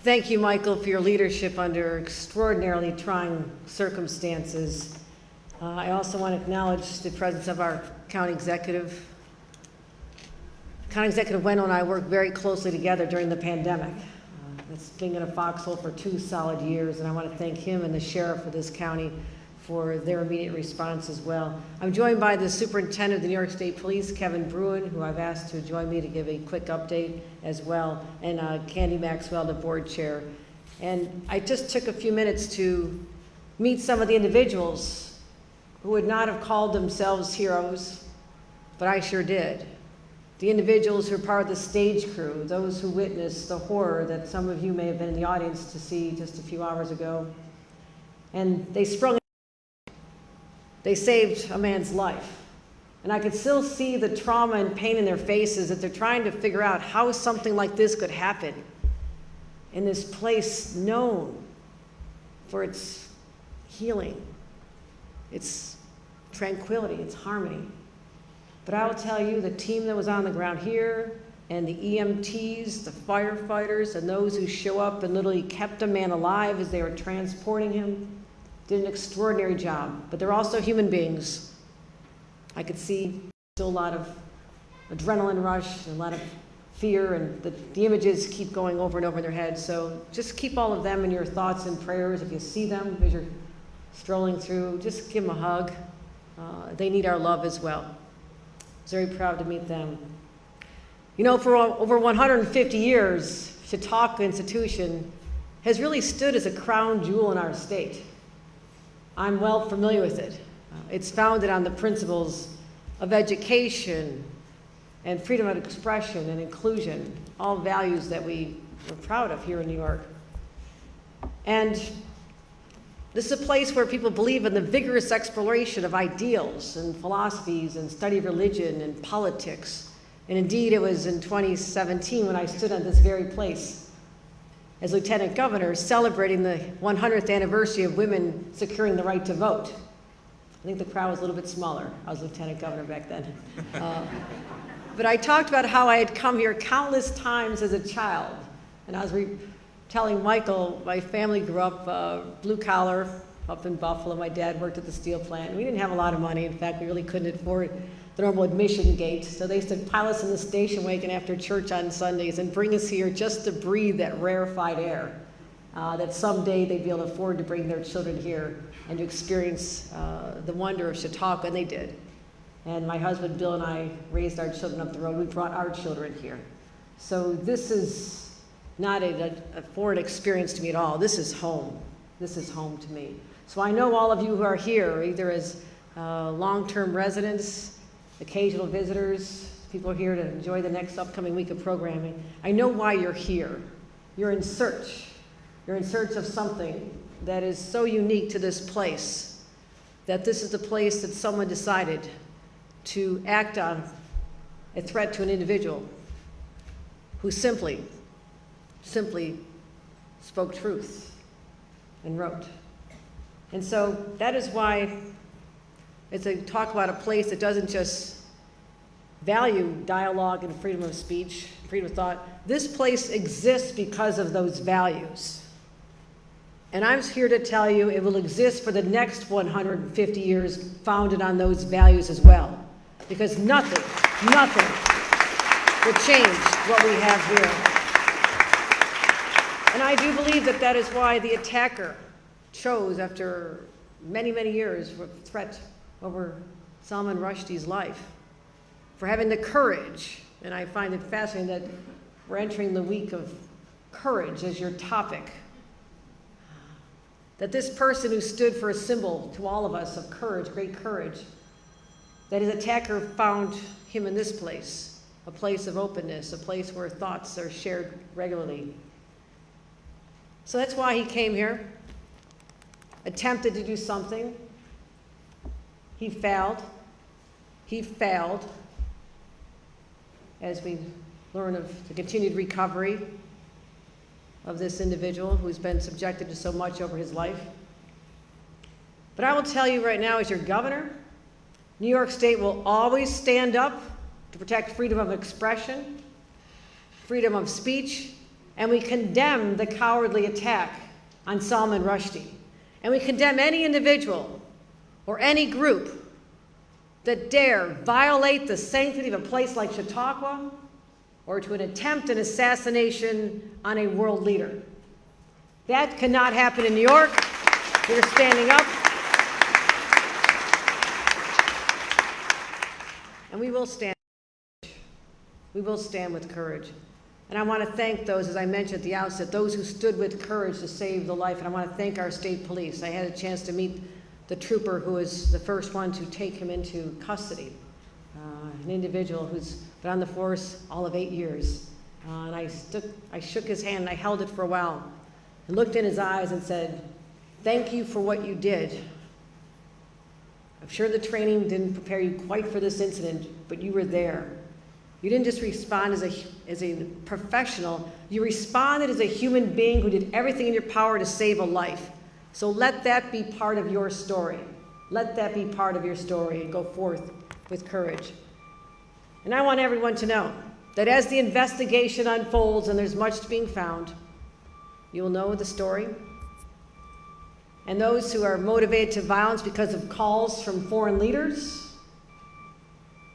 Thank you, Michael, for your leadership under extraordinarily trying circumstances. I also want to acknowledge the presence of our county executive. County Executive Wendell and I worked very closely together during the pandemic. It's been in a foxhole for 2 solid years, and I want to thank him and the sheriff of this county for their immediate response as well. I'm joined by the superintendent of the New York State Police, Kevin Bruin, who I've asked to join me to give a quick update as well, and Candy Maxwell, the board chair. And I just took a few minutes to meet some of the individuals who would not have called themselves heroes, but I sure did. The individuals who are part of the stage crew, those who witnessed the horror that some of you may have been in the audience to see just a few hours ago. And they saved a man's life. And I could still see the trauma and pain in their faces that they're trying to figure out how something like this could happen in this place known for its healing, its tranquility, its harmony. But I will tell you, the team that was on the ground here, and the EMTs, the firefighters, and those who show up and literally kept a man alive as they were transporting him, did an extraordinary job. But they're also human beings. I could see still a lot of adrenaline rush, and a lot of fear, and the images keep going over and over in their heads. So just keep all of them in your thoughts and prayers. If you see them as you're strolling through, just give them a hug. They need our love as well. I was very proud to meet them. You know, for over 150 years, Chautauqua Institution has really stood as a crown jewel in our state. I'm well familiar with it. It's founded on the principles of education and freedom of expression and inclusion, all values that we are proud of here in New York. And this is a place where people believe in the vigorous exploration of ideals and philosophies and study of religion and politics. And indeed, it was in 2017 when I stood on this very place as Lieutenant Governor celebrating the 100th anniversary of women securing the right to vote. I think the crowd was a little bit smaller. I was Lieutenant Governor back then. But I talked about how I had come here countless times as a child. And I was telling Michael, my family grew up blue collar up in Buffalo. My dad worked at the steel plant. We didn't have a lot of money. In fact, we really couldn't afford the normal admission gate. So they used to pile us in the station wagon after church on Sundays and bring us here just to breathe that rarefied air that someday they'd be able to afford to bring their children here and to experience the wonder of Chautauqua, and they did. And my husband Bill and I raised our children up the road. We brought our children here. So this is not a foreign experience to me at all. This is home. This is home to me. So I know all of you who are here, either as long-term residents, occasional visitors, people are here to enjoy the next upcoming week of programming. I know why you're here. You're in search. You're in search of something that is so unique to this place, that this is the place that someone decided to act on a threat to an individual who simply spoke truth and wrote. And so that is why it's a talk about a place that doesn't just value dialogue and freedom of speech, freedom of thought. This place exists because of those values. And I'm here to tell you it will exist for the next 150 years founded on those values as well. Because nothing will change what we have here. And I do believe that that is why the attacker chose, after many, many years of threat over Salman Rushdie's life, for having the courage, and I find it fascinating that we're entering the week of courage as your topic, that this person who stood for a symbol to all of us of courage, great courage, that his attacker found him in this place, a place of openness, a place where thoughts are shared regularly. So that's why he came here, attempted to do something. He failed. He failed, as we learn of the continued recovery of this individual who's been subjected to so much over his life. But I will tell you right now, as your governor, New York State will always stand up to protect freedom of expression, freedom of speech, And we condemn the cowardly attack on Salman Rushdie. And we condemn any individual or any group that dare violate the sanctity of a place like Chautauqua or to attempt an assassination on a world leader. That cannot happen in New York. We're standing up. And we will stand. We will stand with courage. And I want to thank those, as I mentioned at the outset, those who stood with courage to save the life. And I want to thank our state police. I had a chance to meet the trooper who was the first one to take him into custody, an individual who's been on the force all of 8 years. And I shook his hand and I held it for a while and looked in his eyes and said, "Thank you for what you did. I'm sure the training didn't prepare you quite for this incident, but you were there. You didn't just respond as a professional, you responded as a human being who did everything in your power to save a life. So let that be part of your story. Let that be part of your story and go forth with courage." And I want everyone to know that as the investigation unfolds and there's much being found, you will know the story. And those who are motivated to violence because of calls from foreign leaders,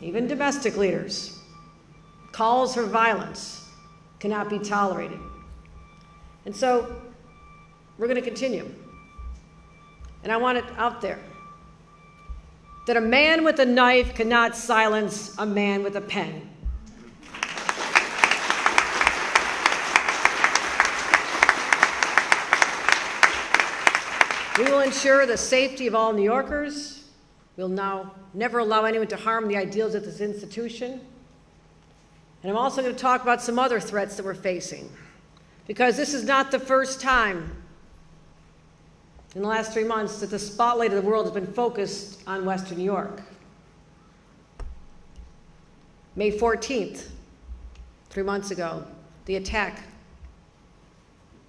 even domestic leaders, calls for violence cannot be tolerated. And so we're going to continue. And I want it out there that a man with a knife cannot silence a man with a pen. We will ensure the safety of all New Yorkers. We'll now never allow anyone to harm the ideals of this institution. And I'm also going to talk about some other threats that we're facing, because this is not the first time in the last 3 months that the spotlight of the world has been focused on Western New York. May 14th, 3 months ago, the attack,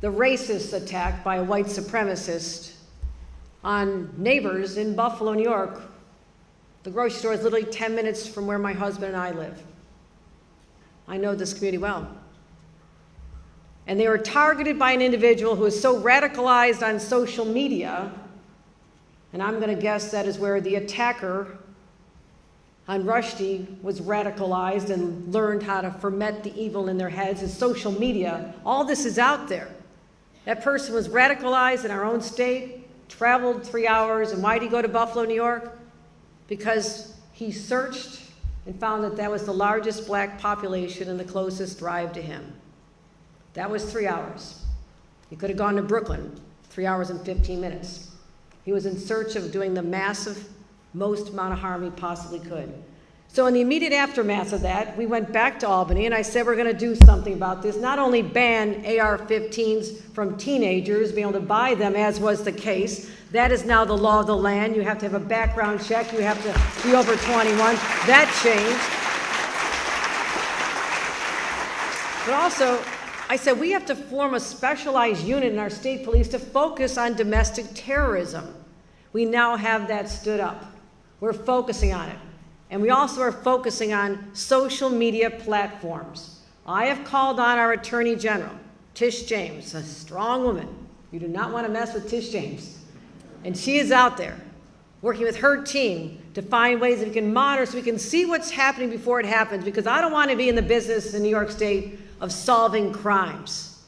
the racist attack by a white supremacist on neighbors in Buffalo, New York. The grocery store is literally 10 minutes from where my husband and I live. I know this community well. And they were targeted by an individual who is so radicalized on social media, and I'm going to guess that is where the attacker on Rushdie was radicalized and learned how to ferment the evil in their heads, is social media. All this is out there. That person was radicalized in our own state, traveled 3 hours, and why did he go to Buffalo, New York? Because he searched and found that that was the largest black population and the closest drive to him. That was 3 hours. He could have gone to Brooklyn, 3 hours and 15 minutes. He was in search of doing the massive, most amount of harm he possibly could. So in the immediate aftermath of that, we went back to Albany, and I said we're going to do something about this. Not only ban AR-15s from teenagers, being able to buy them, as was the case. That is now the law of the land. You have to have a background check. You have to be over 21. That changed. But also, I said we have to form a specialized unit in our state police to focus on domestic terrorism. We now have that stood up. We're focusing on it. And we also are focusing on social media platforms. I have called on our Attorney General, Tish James, a strong woman. You do not want to mess with Tish James. And she is out there working with her team to find ways that we can monitor so we can see what's happening before it happens, because I don't want to be in the business in New York State of solving crimes.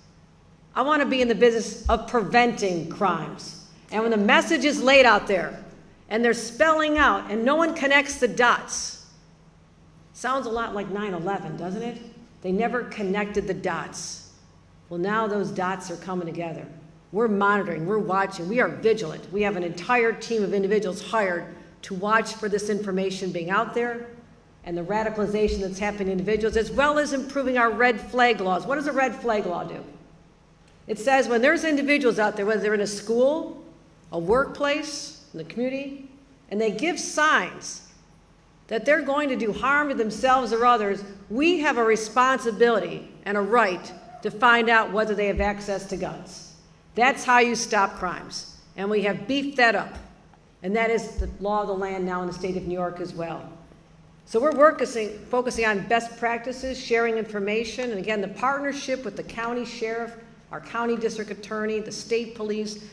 I want to be in the business of preventing crimes. And when the message is laid out there and they're spelling out and no one connects the dots, sounds a lot like 9/11, doesn't it? They never connected the dots. Well, now those dots are coming together. We're monitoring, we're watching, we are vigilant. We have an entire team of individuals hired to watch for this information being out there and the radicalization that's happening to individuals, as well as improving our red flag laws. What does a red flag law do? It says when there's individuals out there, whether they're in a school, a workplace, in the community, and they give signs that they're going to do harm to themselves or others, we have a responsibility and a right to find out whether they have access to guns. That's how you stop crimes. And we have beefed that up. And that is the law of the land now in the state of New York as well. So we're focusing on best practices, sharing information, and again, the partnership with the county sheriff, our county district attorney, the state police.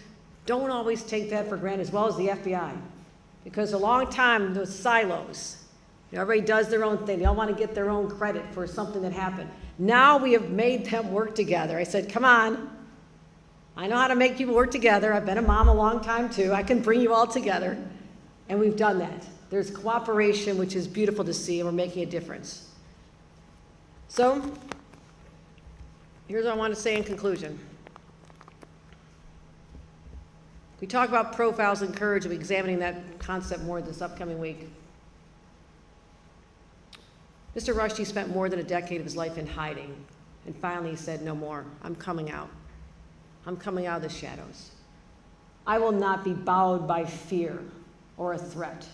Don't always take that for granted, as well as the FBI. Because a long time, those silos, everybody does their own thing. They all want to get their own credit for something that happened. Now we have made them work together. I said, come on. I know how to make people work together. I've been a mom a long time too. I can bring you all together. And we've done that. There's cooperation, which is beautiful to see, and we're making a difference. So, here's what I want to say in conclusion. We talk about profiles and courage. We'll be examining that concept more this upcoming week. Mr. Rushdie spent more than a decade of his life in hiding, and finally he said, no more. I'm coming out. I'm coming out of the shadows. I will not be bowed by fear or a threat.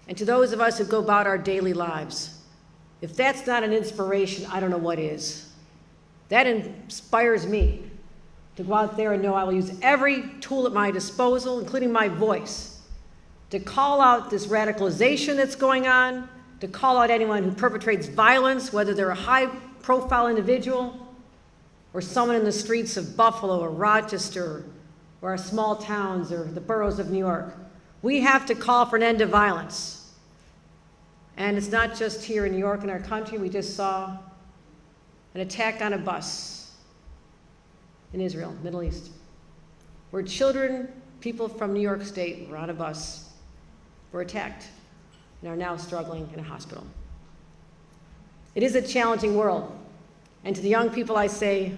And to those of us who go about our daily lives, if that's not an inspiration, I don't know what is. That inspires me to go out there and know I will use every tool at my disposal, including my voice, to call out this radicalization that's going on, to call out anyone who perpetrates violence, whether they're a high-profile individual or someone in the streets of Buffalo or Rochester or our small towns or the boroughs of New York. We have to call for an end to violence. And it's not just here in New York in our country. We just saw an attack on a bus in Israel, Middle East, where children, people from New York State were on a bus, were attacked, and are now struggling in a hospital. It is a challenging world. And to the young people I say,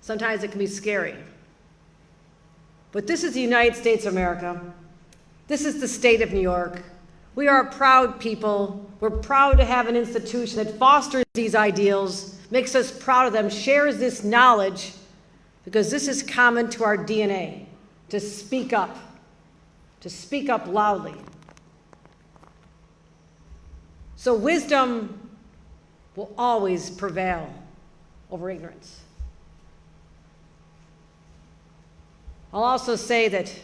sometimes it can be scary. But this is the United States of America. This is the state of New York. We are a proud people. We're proud to have an institution that fosters these ideals, makes us proud of them, shares this knowledge, because this is common to our DNA, to speak up loudly. So wisdom will always prevail over ignorance. I'll also say that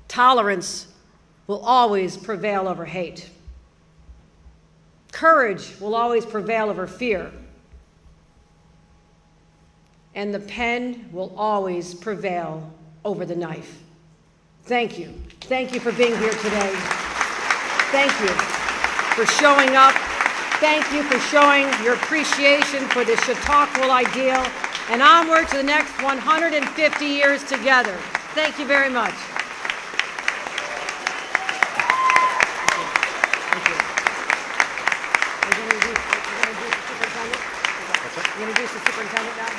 tolerance will always prevail over hate. Courage will always prevail over fear. And the pen will always prevail over the knife. Thank you. Thank you for being here today. Thank you for showing up. Thank you for showing your appreciation for the Chautauqua ideal, and onward to the next 150 years together. Thank you very much. You're going to introduce the superintendent now?